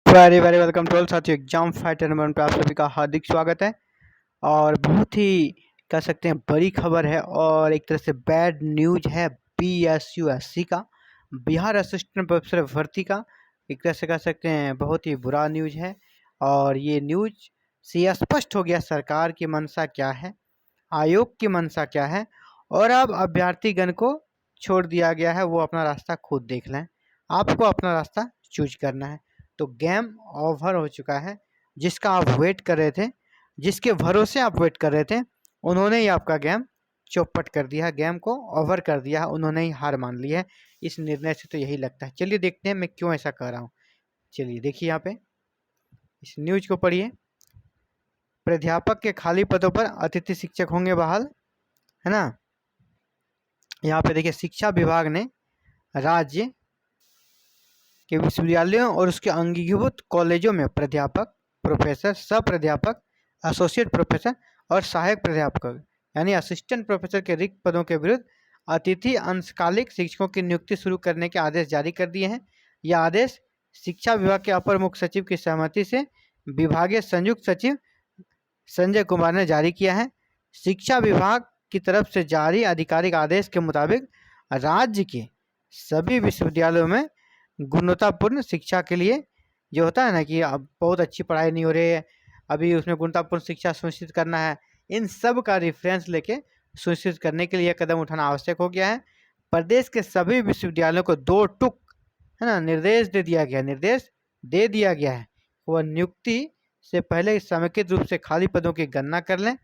Very very welcome to all साथियों। Exam fighter number 1 पे आप सभी का हार्दिक स्वागत है। और बहुत ही कह सकते हैं बड़ी खबर है और एक तरह से बैड न्यूज है बीएसयूएससी का, बिहार असिस्टेंट प्रोफेसर भर्ती का। एक तरह से कह सकते हैं बहुत ही बुरा न्यूज है। और ये न्यूज से स्पष्ट हो गया सरकार की मंशा क्या है, आयोग की मंशा क्या है। और अब अभ्यर्थीगण को छोड़ दिया गया है, वो अपना रास्ता खुद देख लें। आपको अपना रास्ता चूज करना है। तो गेम ओवर हो चुका है। जिसका आप वेट कर रहे थे, जिसके भरोसे आप वेट कर रहे थे, उन्होंने ही आपका गेम चौपट कर दिया है, गेम को ओवर कर दिया है, उन्होंने ही हार मान ली है। इस निर्णय से तो यही लगता है। चलिए देखते हैं मैं क्यों ऐसा कर रहा हूँ। चलिए देखिए यहाँ पे इस न्यूज को पढ़िए। प्राध्यापक के खाली पदों पर अतिथि शिक्षक होंगे बहाल, है ना। यहाँ पे देखिए शिक्षा विभाग ने राज्य के विश्वविद्यालयों और उसके अंगीभूत कॉलेजों में प्राध्यापक, प्रोफेसर, सह-प्राध्यापक, एसोसिएट प्रोफेसर और सहायक प्राध्यापक यानी असिस्टेंट प्रोफेसर के रिक्त पदों के विरुद्ध अतिथि अंशकालिक शिक्षकों की नियुक्ति शुरू करने के आदेश जारी कर दिए हैं। यह आदेश शिक्षा विभाग के अपर मुख्य सचिव की सहमति से विभागीय संयुक्त सचिव संजय कुमार ने जारी किया है। शिक्षा विभाग की तरफ से जारी आधिकारिक आदेश के मुताबिक राज्य के सभी विश्वविद्यालयों में गुणवत्तापूर्ण शिक्षा के लिए, जो होता है ना कि अब बहुत अच्छी पढ़ाई नहीं हो रही है, अभी उसमें गुणवत्तापूर्ण शिक्षा सुनिश्चित करना है, इन सब का रेफरेंस लेके सुनिश्चित करने के लिए कदम उठाना आवश्यक हो गया है। प्रदेश के सभी विश्वविद्यालयों को 2 टूक, है ना, निर्देश दे दिया गया है। वह नियुक्ति से पहले समेकित रूप से खाली पदों की गणना कर लें।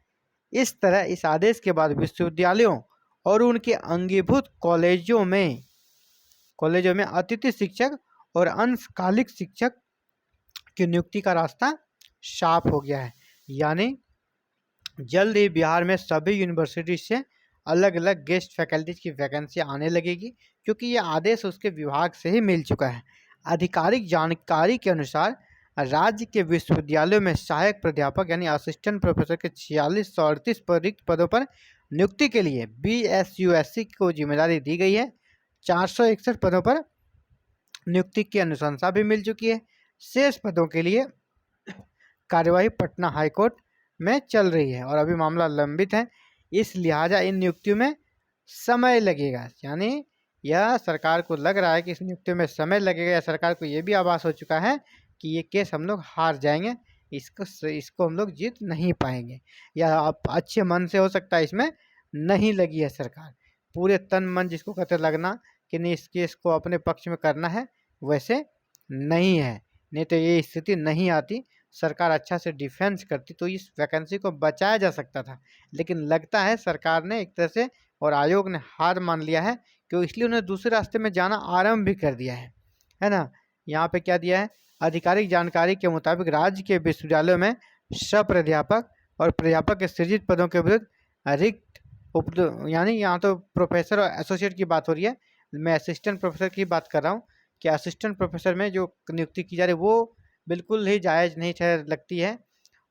इस तरह इस आदेश के बाद विश्वविद्यालयों और उनके अंगीभूत कॉलेजों में अतिथि शिक्षक और अंशकालिक शिक्षक की नियुक्ति का रास्ता साफ हो गया है। यानी जल्द ही बिहार में सभी यूनिवर्सिटी से अलग अलग गेस्ट फैकल्टीज की वैकेंसी आने लगेगी, क्योंकि ये आदेश उसके विभाग से ही मिल चुका है। आधिकारिक जानकारी के अनुसार राज्य के विश्वविद्यालयों में सहायक प्राध्यापक यानी असिस्टेंट प्रोफेसर के 4638 रिक्त पदों पर नियुक्ति के लिए बीएसयूएससी को जिम्मेदारी दी गई है। 461 पदों पर नियुक्ति की अनुशंसा भी मिल चुकी है। शेष पदों के लिए कार्यवाही पटना हाईकोर्ट में चल रही है और अभी मामला लंबित है। इस लिहाजा इन नियुक्तियों में समय लगेगा। यानी यह सरकार को लग रहा है कि इस नियुक्तियों में समय लगेगा, या सरकार को ये भी आभास हो चुका है कि ये केस हम लोग हार जाएंगे, इसको हम लोग जीत नहीं पाएंगे, या आप अच्छे मन से हो सकता है इसमें नहीं लगी है सरकार। पूरे तन मन जिसको कहते लगना कि नहीं इस केस को अपने पक्ष में करना है, वैसे नहीं है। नहीं तो ये स्थिति नहीं आती, सरकार अच्छा से डिफेंस करती तो इस वैकेंसी को बचाया जा सकता था। लेकिन लगता है सरकार ने एक तरह से और आयोग ने हार मान लिया है, क्यों इसलिए उन्हें दूसरे रास्ते में जाना आरंभ भी कर दिया है ना। यहाँ पे क्या दिया है, आधिकारिक जानकारी के मुताबिक राज्य के विश्वविद्यालयों में सह-प्राध्यापक और प्राध्यापक के सृजित पदों के विरुद्ध रिक्त यानी यहाँ तो प्रोफेसर और एसोसिएट की बात हो रही है, मैं असिस्टेंट प्रोफेसर की बात कर रहा हूँ कि असिस्टेंट प्रोफेसर में जो नियुक्ति की जा रही है वो बिल्कुल ही जायज़ नहीं लगती है।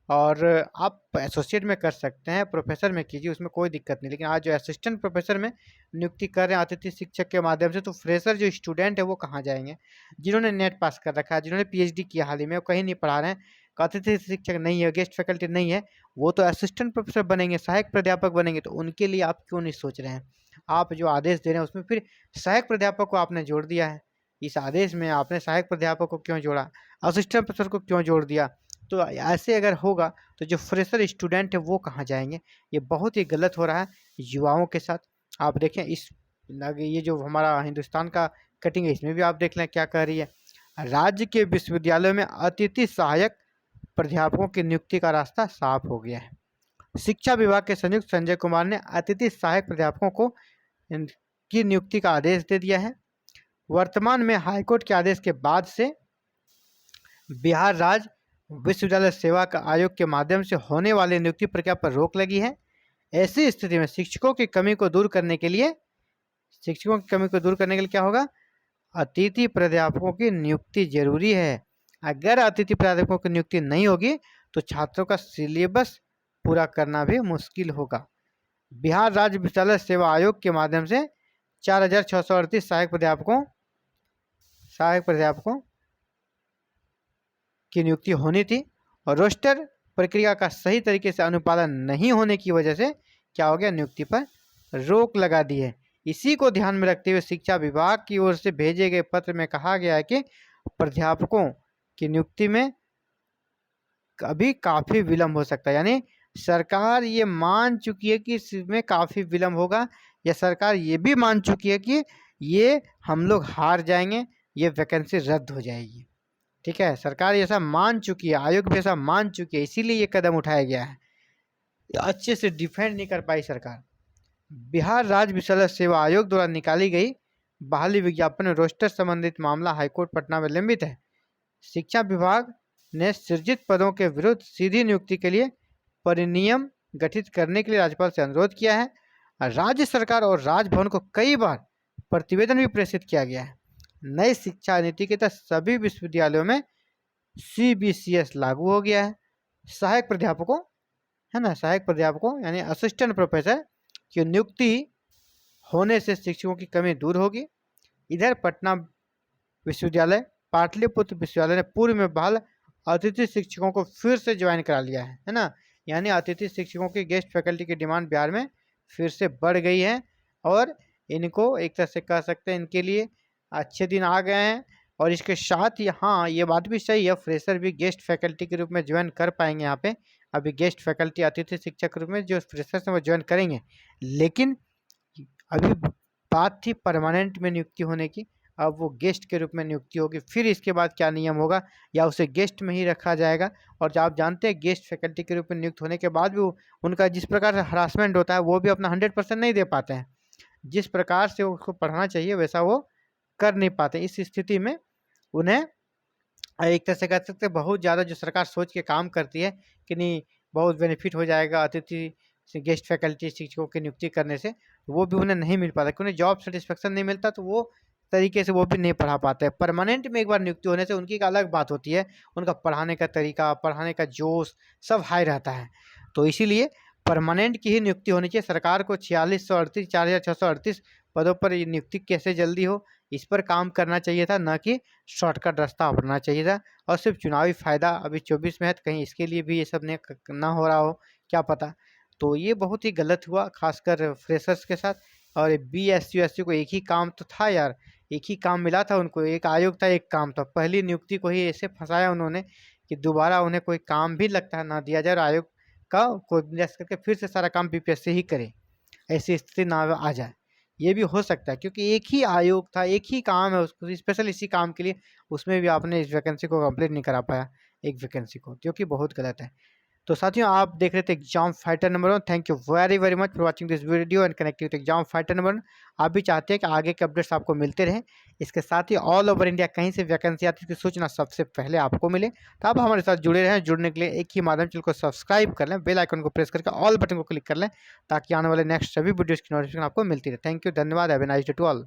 और आप एसोसिएट में कर सकते हैं, प्रोफेसर में कीजिए, उसमें कोई दिक्कत नहीं। लेकिन आज जो असिस्टेंट प्रोफेसर में नियुक्ति कर रहे हैं अतिथि शिक्षक के माध्यम से, तो फ्रेशर जो स्टूडेंट है वो कहाँ जाएंगे, जिन्होंने नेट पास कर रखा है, जिन्होंने पीएचडी किया हाल ही में, वो कहीं नहीं पढ़ा रहे हैं, अतिथि शिक्षक नहीं है, गेस्ट फैकल्टी नहीं है, वो तो असिस्टेंट प्रोफेसर बनेंगे, सहायक प्राध्यापक बनेंगे। तो उनके लिए आप क्यों नहीं सोच रहे हैं? आप जो आदेश दे रहे हैं उसमें फिर सहायक प्राध्यापक को आपने जोड़ दिया है। इस आदेश में आपने सहायक प्राध्यापक को क्यों जोड़ा, असिस्टेंट प्रोफेसर को क्यों जोड़ दिया? तो ऐसे अगर होगा तो जो फ्रेशर स्टूडेंट है वो कहाँ जाएंगे? ये बहुत ही गलत हो रहा है युवाओं के साथ। आप देखें ये जो हमारा हिंदुस्तान का कटिंग है, इसमें भी आप देख लें क्या कह रही है। राज्य के विश्वविद्यालयों में अतिथि सहायक प्राध्यापकों की नियुक्ति का रास्ता साफ हो गया है। शिक्षा विभाग के संयुक्त संजय कुमार ने अतिथि सहायक प्राध्यापकों को की नियुक्ति का आदेश दे दिया है। वर्तमान में हाईकोर्ट के आदेश के बाद से बिहार राज्य विश्वविद्यालय सेवा का आयोग के माध्यम से होने वाली नियुक्ति प्रक्रिया पर रोक लगी है। ऐसी स्थिति में शिक्षकों की कमी को दूर करने के लिए क्या होगा? अतिथि प्राध्यापकों की नियुक्ति जरूरी है। अगर अतिथि प्राध्यापकों की नियुक्ति नहीं होगी तो छात्रों का सिलेबस पूरा करना भी मुश्किल होगा। बिहार राज्य विश्वविद्यालय सेवा आयोग के माध्यम से 4638 सहायक प्राध्यापकों की नियुक्ति होनी थी और रोस्टर प्रक्रिया का सही तरीके से अनुपालन नहीं होने की वजह से क्या हो गया, नियुक्ति पर रोक लगा दी है। इसी को ध्यान में रखते हुए शिक्षा विभाग की ओर से भेजे गए पत्र में कहा गया है कि प्राध्यापकों की नियुक्ति में अभी काफ़ी विलम्ब हो सकता है। यानी सरकार ये मान चुकी है कि इसमें काफ़ी विलम्ब होगा, या सरकार ये भी मान चुकी है कि ये हम लोग हार जाएंगे, ये वैकेंसी रद्द हो जाएगी। ठीक है, सरकार ऐसा मान चुकी है, आयोग भी ऐसा मान चुकी है, इसीलिए ये कदम उठाया गया है। अच्छे से डिफेंड नहीं कर पाई सरकार। बिहार राज्य विद्यालय सेवा आयोग द्वारा निकाली गई बहाली विज्ञापन में रोस्टर संबंधित मामला हाईकोर्ट पटना में लंबित है। शिक्षा विभाग ने सृजित पदों के विरुद्ध सीधी नियुक्ति के लिए परिनियम गठित करने के लिए राज्यपाल से अनुरोध किया है। राज्य सरकार और राजभवन को कई बार प्रतिवेदन भी प्रेषित किया गया है। नई शिक्षा नीति के तहत सभी विश्वविद्यालयों में CBCS लागू हो गया है। सहायक प्राध्यापकों, है ना, सहायक प्राध्यापकों यानी असिस्टेंट प्रोफेसर की नियुक्ति होने से शिक्षकों की कमी दूर होगी। इधर पटना विश्वविद्यालय, पाटलिपुत्र विश्वविद्यालय ने पूर्व में बहाल अतिथि शिक्षकों को फिर से ज्वाइन करा लिया है ना। यानी अतिथि शिक्षकों की गेस्ट फैकल्टी की डिमांड बिहार में फिर से बढ़ गई है और इनको एक तरह से कह सकते हैं इनके लिए अच्छे दिन आ गए हैं। और इसके साथ ही हाँ, ये बात भी सही है, फ्रेशर भी गेस्ट फैकल्टी के रूप में ज्वाइन कर पाएंगे। यहाँ पे अभी गेस्ट फैकल्टी अतिथि शिक्षक के रूप में जो फ्रेशर्स हैं वो ज्वाइन करेंगे, लेकिन अभी बात थी परमानेंट में नियुक्ति होने की, अब वो गेस्ट के रूप में नियुक्ति होगी। फिर इसके बाद क्या नियम होगा, या उसे गेस्ट में ही रखा जाएगा। और जो आप जानते हैं गेस्ट फैकल्टी के रूप में नियुक्त होने के बाद भी उनका जिस प्रकार से हरासमेंट होता है वो भी अपना 100% नहीं दे पाते हैं। जिस प्रकार से उसको पढ़ाना चाहिए वैसा वो कर नहीं पाते। इस स्थिति में उन्हें एक तरह से कह सकते हैं बहुत ज़्यादा जो सरकार सोच के काम करती है कि नहीं बहुत बेनिफिट हो जाएगा अतिथि गेस्ट फैकल्टी शिक्षकों की नियुक्ति करने से, वो भी उन्हें नहीं मिल पाता क्योंकि उन्हें जॉब सेटिस्फेक्शन नहीं मिलता, तो वो तरीके से वो भी नहीं पढ़ा पाते हैं। परमानेंट में एक बार नियुक्ति होने से उनकी एक अलग बात होती है, उनका पढ़ाने का तरीका, पढ़ाने का जोश सब हाई रहता है। तो इसीलिए परमानेंट की ही नियुक्ति होनी चाहिए। सरकार को 4638 4638 पदों पर ये नियुक्ति कैसे जल्दी हो, इस पर काम करना चाहिए था, न कि शॉर्टकट रास्ता अपनाना चाहिए था। और सिर्फ चुनावी फ़ायदा अभी 24 में है, तो कहीं इसके लिए भी ये सब ने ना हो रहा हो, क्या पता। तो ये बहुत ही गलत हुआ, खासकर फ्रेशर्स के साथ। और BSc USC को एक ही काम तो था यार, एक ही काम मिला था उनको, एक आयोग था, एक काम था। पहली नियुक्ति को ही ऐसे फंसाया उन्होंने कि दोबारा उन्हें कोई काम भी लगता है ना दिया जाए और आयोग का कोई बिजनेस करके फिर से सारा काम BPSC ही करे, ऐसी स्थिति ना आ जाए। ये भी हो सकता है क्योंकि एक ही आयोग था, एक ही काम है उसको स्पेशल इसी काम के लिए, उसमें भी आपने इस वैकेंसी को कंप्लीट नहीं करा पाया, एक वैकेंसी को, जो कि बहुत गलत है। तो साथियों आप देख रहे थे exam fighter number 1। Thank you very very much for watching this video and connecting with exam fighter number 1। आप भी चाहते हैं कि आगे के अपडेट्स आपको मिलते रहें, इसके साथ ही ऑल ओवर इंडिया कहीं से वैकेंसी आती है उसकी सूचना सबसे पहले आपको मिले, तो आप हमारे साथ जुड़े रहें। जुड़ने के लिए एक ही माध्यम, चैनल को सब्सक्राइब कर लें, बेल आइकन को प्रेस करके ऑल बटन को क्लिक कर लें, ताकि आने वाले नेक्स्ट सभी वीडियोज़ की नोटिफिकेशन आपको मिलती रहे। थैंक यू, धन्यवाद, have a nice day to all.